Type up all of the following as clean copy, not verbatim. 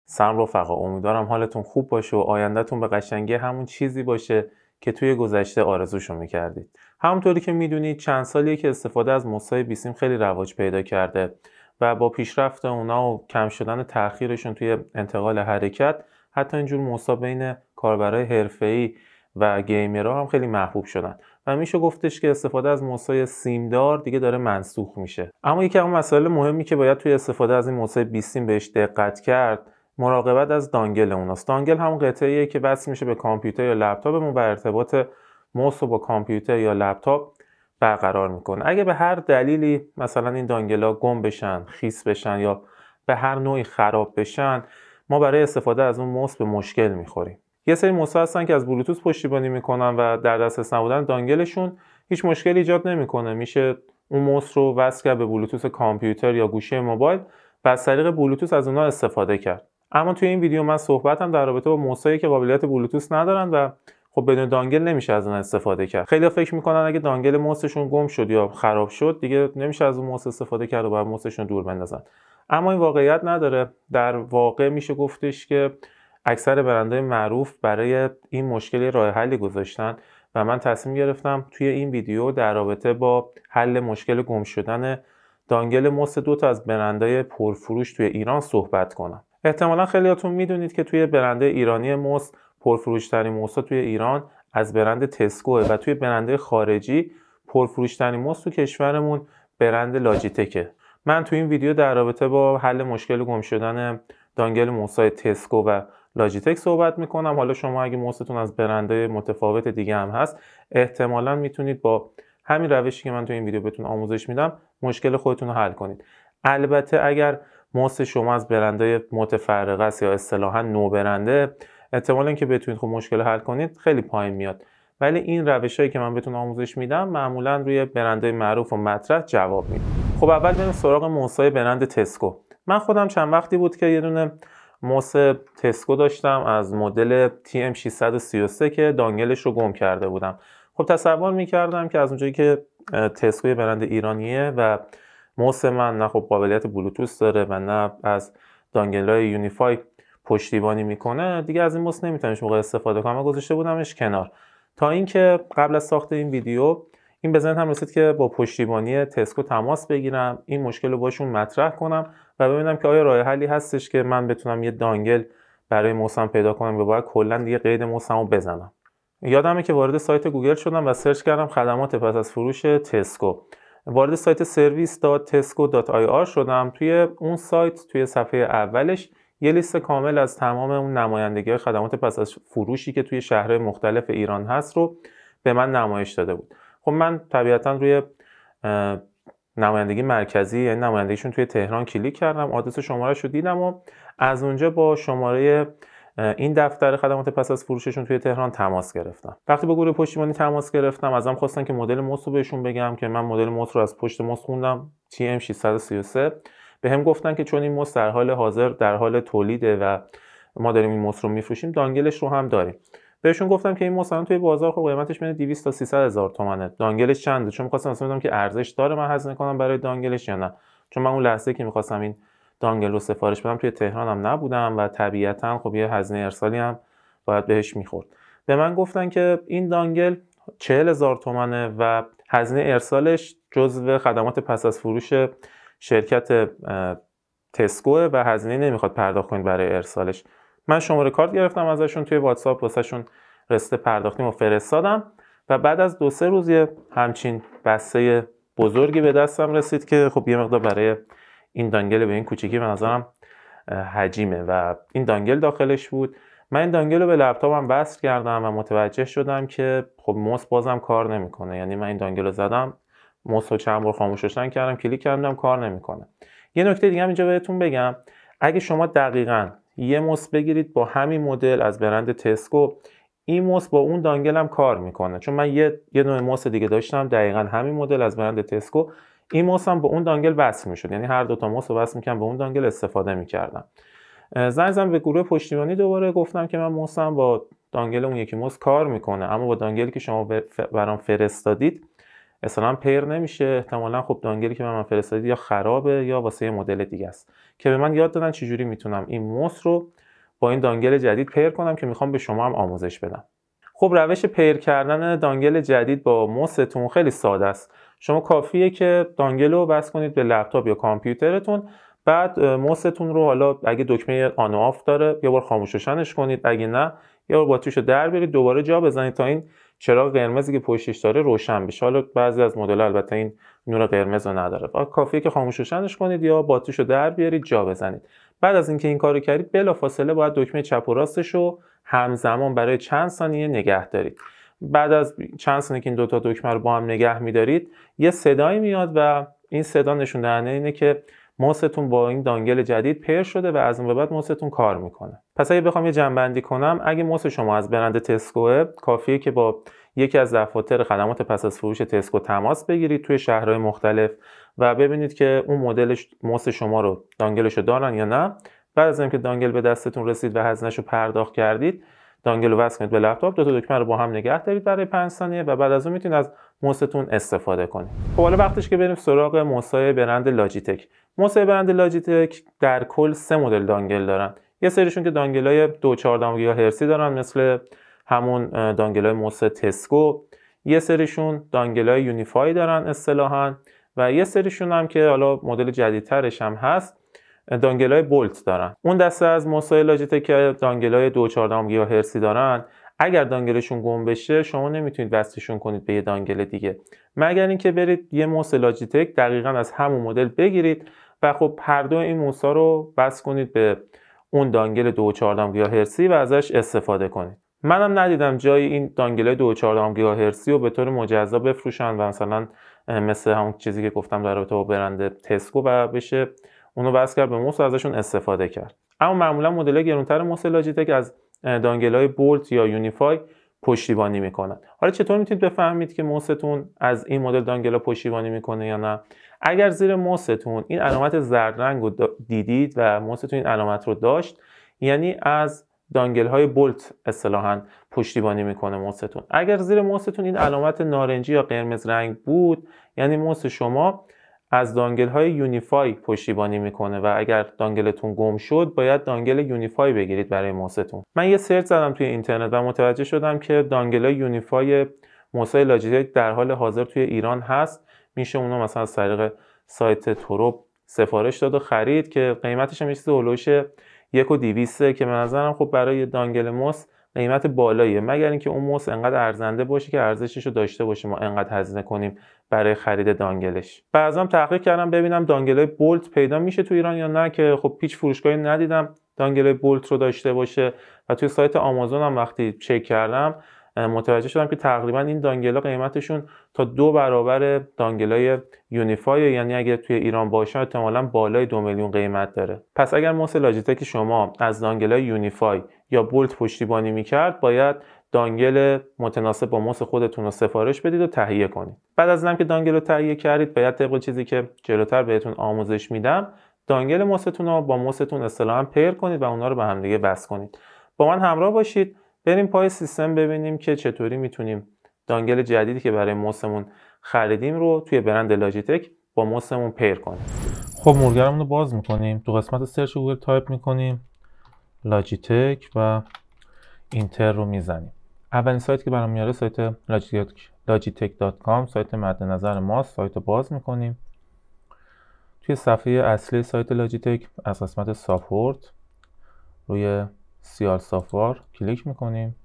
سلام رفقا، امیدوارم حالتون خوب باشه و آیندهتون به قشنگی همون چیزی باشه که توی گذشته آرزوشو میکردید. همونطوری که میدونید چند سالیه که استفاده از موس‌های بیسیم خیلی رواج پیدا کرده و با پیشرفت اونا و کم شدن تأخیرشون توی انتقال حرکت، حتی اینجور موس‌ها بین کاربرای حرفه‌ای و گیمرها هم خیلی محبوب شدن و میشه گفتش که استفاده از موس‌های سیمدار دیگه داره منسوخ میشه. اما یکی از مسائل مهمی که باید توی استفاده از این موس‌های بیسیم بهش دقت کرد، مراقبت از دانگل اوناست. دانگل همون قطعه‌ایه که وصل میشه به کامپیوتر یا لپتاپمون و ارتباط موس رو با کامپیوتر یا لپتاپ برقرار میکنه. اگه به هر دلیلی مثلا این دانگل‌ها گم بشن، خیس بشن یا به هر نوعی خراب بشن، ما برای استفاده از اون موس به مشکل میخوریم. یه سری موس‌ها هستن که از بلوتوث پشتیبانی میکنن و در دسترس نبودن دانگلشون هیچ مشکلی ایجاد نمیکنه. میشه اون موس رو وصل کرد به بلوتوث کامپیوتر یا گوشی موبایل و از طریق بلوتوث از اونها استفاده کرد. اما توی این ویدیو من صحبتم در رابطه با موس‌هایی که قابلیت بلوتوث ندارن و خب بدون دانگل نمیشه از اون استفاده کرد. خیلی‌ها فکر میکنن اگه دانگل موسشون گم شد یا خراب شد دیگه نمیشه از اون موس استفاده کرد و باید موسشون دور بندازن. اما این واقعیت نداره. در واقع میشه گفتش که اکثر برندهای معروف برای این مشکل راه حلی گذاشتن و من تصمیم گرفتم توی این ویدیو در رابطه با حل مشکل گم شدن دانگل موس دو تا از برندهای پرفروش توی ایران صحبت کنم. احتمالا خیلیاتون میدونید که توی برند ایرانی موس پرفروش‌ترین موس‌ها توی ایران از برند تسکوه و توی برندهای خارجی پرفروش‌ترین موس تو کشورمون برند لاجیتکه. من توی این ویدیو در رابطه با حل مشکل گم شدن دانگل موس‌های تسکو و لاجیتک صحبت میکنم. حالا شما اگه موستون از برندهای متفاوت دیگه هم هست، احتمالا میتونید با همین روشی که من توی این ویدیو بهتون آموزش میدم مشکل خودتون رو حل کنید. البته اگر موس شما از برندهای متفرقه است یا اصطلاحاً نو برنده، احتمال اینکه بتونید خب مشکل حل کنید خیلی پایین میاد. ولی این روشایی که من بهتون آموزش میدم معمولاً روی برندهای معروف و مطرح جواب میده. خب اول بریم سراغ موس‌های برند تسکو. من خودم چند وقتی بود که یه دونه موس تسکو داشتم از مدل TM633 که دانگلش رو گم کرده بودم. خب تصور میکردم که از اونجایی که تسکو برند ایرانیه و موس من نه خب قابلیت بلوتوث داره و نه از دانگل‌های یونیفای پشتیبانی میکنه، دیگه از این موس نمیتونمش موقع استفاده کنم و گذاشته بودمش کنار. تا اینکه قبل از ساخت این ویدیو این به ذهنم رسید که با پشتیبانی تسکو تماس بگیرم، این مشکل رو باشون مطرح کنم و ببینم که آیا راه حلی هستش که من بتونم یه دانگل برای موسم پیدا کنم و باید کلا دیگه قید موسمو بزنم. یادمه که وارد سایت گوگل شدم و سرچ کردم خدمات پس از فروش تسکو. وارد سایت service.tesco.ir شدم. توی اون سایت توی صفحه اولش یه لیست کامل از تمام اون نمایندگی‌های خدمات پس از فروشی که توی شهرهای مختلف ایران هست رو به من نمایش داده بود. خب من طبیعتاً روی نمایندگی مرکزی یعنی نمایندگیشون توی تهران کلیک کردم، آدرس شماره‌اش رو دیدم و از اونجا با شماره این دفتر خدمات پس از فروششون توی تهران تماس گرفتم. وقتی با گروه پشتیبانی تماس گرفتم ازم خواستن که مدل موس رو بهشون بگم که من مدل موس رو از پشت موس خوندم TM633. بهم گفتن که چون این موس در حال حاضر در حال تولیده و ما داریم این موس رو میفروشیم، دانگلش رو هم داریم. بهشون گفتم که این موس الان توی بازار خب قیمتش بین 200 تا 300 هزار تومانه. دانگلش چنده؟ چون می‌خواستم اصلا بدونم که ارزش داره من هزینه کنم برای دانگلش یا نه. چون من اون لحظه که می‌خواستم این دانگل رو سفارش بدم توی تهرانم نبودم و طبیعتاً خب یه هزینه ارسالی هم باید بهش می‌خورد. به من گفتن که این دانگل 40,000 تومانه و هزینه ارسالش جزو خدمات پس از فروش شرکت تسکو و هزینه نمیخواد پرداخت کنید برای ارسالش. من شماره کارت گرفتم ازشون، توی واتساپ واسهشون رسید پرداختیمو فرستادم و بعد از 2-3 روز همچین بسته بزرگی به دستم رسید که خب یه مقدار برای این دانگل به این کوچیکی به نظرم حجیمه و این دانگل داخلش بود. من این دانگل رو به لپتاپم وصل کردم و متوجه شدم که خب موس بازم کار نمیکنه. یعنی من این دانگل رو زدم، موس رو چند بار خاموش روشن کردم، کلیک کردم، کار نمیکنه. یه نکته دیگه هم اینجا بهتون بگم، اگه شما دقیقاً یه موس بگیرید با همین مدل از برند تسکو، این موس با اون دانگل هم کار میکنه. چون من یه نوع موس دیگه داشتم دقیقاً همین مدل از برند تسکو، این موس هم با اون دانگل وصل میشد. یعنی هر دو تا موس رو وصل میکردم، با اون دانگل استفاده میکردم. زنگ زدم به گروه پشتیبانی دوباره، گفتم که من موسم با دانگل اون یکی موس کار میکنه، اما با دانگلی که شما برام فرستادید اصلا پیر نمیشه. احتمالاً خب دانگلی که من فرستادید یا خرابه یا واسه یه مدل دیگه است که به من یاد دادن چجوری میتونم این موس رو با این دانگل جدید پیر کنم که میخوام به شما هم آموزش بدم. خب روش پیر کردن دانگل جدید با موستون خیلی ساده است. شما کافیه که دانگل رو وصل کنید به لپتاپ یا کامپیوترتون، بعد موستون رو حالا اگه دکمه آن و آف داره یه بار خاموش روشنش کنید، اگه نه یه بار باتریشو در بیارید دوباره جا بزنید تا این چراغ قرمزی که پشتش داره روشن بشه. حالا بعضی از مدل‌ها البته این نور قرمز رو نداره. کافیه که خاموش روشنش کنید یا باتریشو در بیارید جا بزنید. بعد از اینکه این کارو کردید بلافاصله باید دکمه چپ و راستش رو همزمان برای چند ثانیه نگه دارید. بعد از چند ثانیه که این دوتا دکمه رو با هم نگه می‌دارید یه صدایی میاد و این صدا نشون دهنده اینه که موستون با این دانگل جدید پیر شده و از اون به بعد موستون کار میکنه. پس اگه بخوام یه جمع‌بندی کنم، اگه موس شما از برند تسکوه، کافیه که با یکی از دفاتر خدمات پس از فروش تسکو تماس بگیرید توی شهرهای مختلف و ببینید که اون مدل موس شما رو دانگلشو دارن یا نه. بعد از اینکه دانگل به دستتون رسید و هزینه‌شو پرداخت کردید، دانگل رو وصل کنید به لپتاپ، دو تا دکمه رو با هم نگه دارید برای 5 ثانیه و بعد از اون میتونید از موستون استفاده کنید. خب حالا وقتش که بریم سراغ موس‌های برند لاجیتک. موس‌های برند لاجیتک در کل 3 مدل دانگل دارن. یه سریشون که دانگل‌های 2.14 گیگاهرتزی دارن مثل همون دانگل‌های موس تسکو، یه سریشون دانگل‌های یونیفای دارن اصطلاحاً و یه سریشون هم که حالا مدل جدیدترش هم هست دانگل‌های بولت دارن. اون دسته از موس‌های لاجیتک که دانگل‌های 2.14 گیگاهرتزی دارن، اگر دانگلشون گم بشه شما نمیتونید وصلشون کنید به یه دانگل دیگه، مگر اینکه برید یه موس لاجیتک دقیقاً از همون مدل بگیرید و خب هر دو این موس‌ها رو وصل کنید به اون دانگل 2.14 گیگاهرتزی و ازش استفاده کنید. منم ندیدم جای این دانگل 2.14 گیگاهرتزی رو به طور مجزا بفروشن و مثلا مثل همون چیزی که گفتم در رابطه با برند تسکو و بشه اونو وصل کرد به موس و ازشون استفاده کرد. اما معمولا مدل گرانتر موس لاجیتک از دانگل‌های بولت یا یونیفای پشتیبانی میکنن. حالا چطور میتونید بفهمید که موستون از این مدل دانگل‌ها پشتیبانی میکنه یا نه؟ اگر زیر موستون این علامت زرد رنگ رو دیدید و موستون این علامت رو داشت، یعنی از دانگل‌های بولت اصطلاحاً پشتیبانی میکنه موستون. اگر زیر موستون این علامت نارنجی یا قرمز رنگ بود، یعنی موس شما از دانگل‌های یونیفای پشتیبانی میکنه و اگر دانگلتون گم شد باید دانگل یونیفای بگیرید برای موستون. من یه سرچ زدم توی اینترنت و متوجه شدم که دانگل‌های یونیفای موس‌های لاجیتک در حال حاضر توی ایران هست. میشه اونو مثلا از طریق سایت تروب سفارش داد و خرید که قیمتش هم یه چیز هولوش 1,200 که به نظرم خب برای دانگل موس قیمت بالاییه، مگر اینکه اون موس انقدر ارزنده باشه که ارزشش رو داشته باشه ما انقدر هزینه کنیم برای خرید دانگلش. بعضی هم تحقیق کردم ببینم دانگل‌های بولت پیدا میشه تو ایران یا نه که خب هیچ فروشگاهی ندیدم دانگل‌های بولت رو داشته باشه و توی سایت آمازون هم وقتی چک کردم متوجه شدم که تقریبا این دانگل‌ها قیمتشون تا 2 برابر دانگل‌های یونیفای، یعنی اگه توی ایران باشه احتمالاً بالای 2 میلیون قیمت داره. پس اگر موس لاجیتک شما از دانگل‌های یونیفای یا بولت پشتیبانی میکرد باید دانگل متناسب با موس خودتون رو سفارش بدید و تهیه کنید. بعد از اینکه دانگل رو تهیه کردید باید طبق چیزی که جلوتر بهتون آموزش میدم دانگل موستون رو با موستون اصطلاحاً پیر کنید و اونا رو به هم دیگه وصل کنید. با من همراه باشید بریم پای سیستم ببینیم که چطوری میتونیم دانگل جدیدی که برای موسمون خریدیم رو توی برند لاجیتک با موسمون پیر کنیم. خب مرورگرمون رو باز میکنیم، تو قسمت سرچ گوگل تایپ میکنیم لاجیتک و اینتر رو میزنیم. اولین سایت که برام میاره سایت logitech.com، سایت مد نظر ماست. سایت رو باز میکنیم. توی صفحه اصلی سایت لاجیتک از قسمت ساپورت روی سیال سافوار کلیک میکنیم.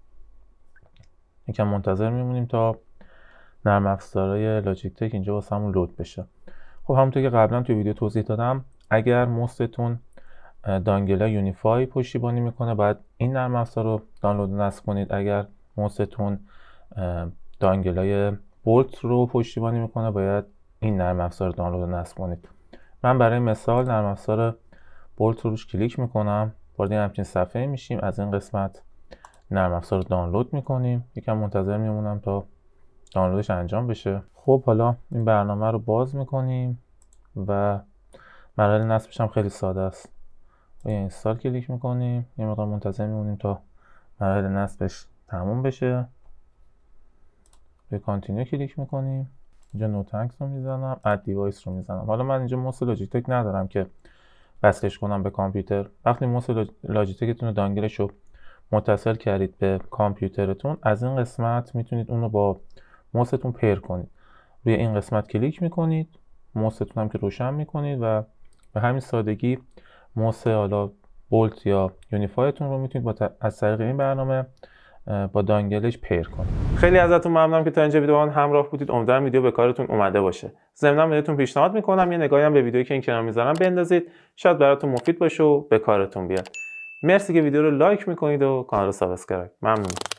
یکم منتظر میمونیم تا نرم افزارهای لاجیتک اینجا واسمون لود بشه. خب همونطور که قبلا توی ویدیو توضیح دادم اگر موستون دانگل یونیفای پشتیبانی میکنه باید این نرم افزار رو دانلود و نصب کنید. اگر موستون دانگل بولت رو پشتیبانی میکنه باید این نرم افزار رو دانلود و نصب کنید. من برای مثال نرم افزار بولت رو روش کلیک میکنم، وارد همچین صفحه میشیم. از این قسمت نرم افزار رو دانلود میکنیم. یکم منتظر میمونم تا دانلودش انجام بشه. خب حالا این برنامه رو باز میکنیم و مراحل نصبش هم خیلی ساده است. روی اینستال کلیک میکنیم، یه مقدار منتظر میمونیم تا مراحل نصبش تموم بشه. روی کانتینیو کلیک میکنیم. اینجا نوتنکس رو میزنم، اد دیوایس رو میزنم. حالا من اینجا موس لاجیتک ندارم که وصلش کنم به کامپیوتر. وقتی موس لاجیتکتون رو دانگلش رو متصل کردید به کامپیوترتون، از این قسمت میتونید اون رو با موستون پیر کنید. روی این قسمت کلیک میکنید، موستون هم که روشن میکنید و به همین سادگی موس حالا بولت یا یونیفایتون رو میتونید از طریق این برنامه با دانگلش پیر کنید. خیلی ازتون ممنونم که تا اینجا ویدیو من همراه بودید. امیدوارم ویدیو به کارتون اومده باشه. ضمناً بهتون پیشنهاد میکنم یه نگاهی هم به ویدیویی که این کنار میذارم بندازید، شاید براتون مفید باشه و به کارتون بیاد. مرسی که ویدیو رو لایک میکنید و کانال رو سابسکرایب. ممنون.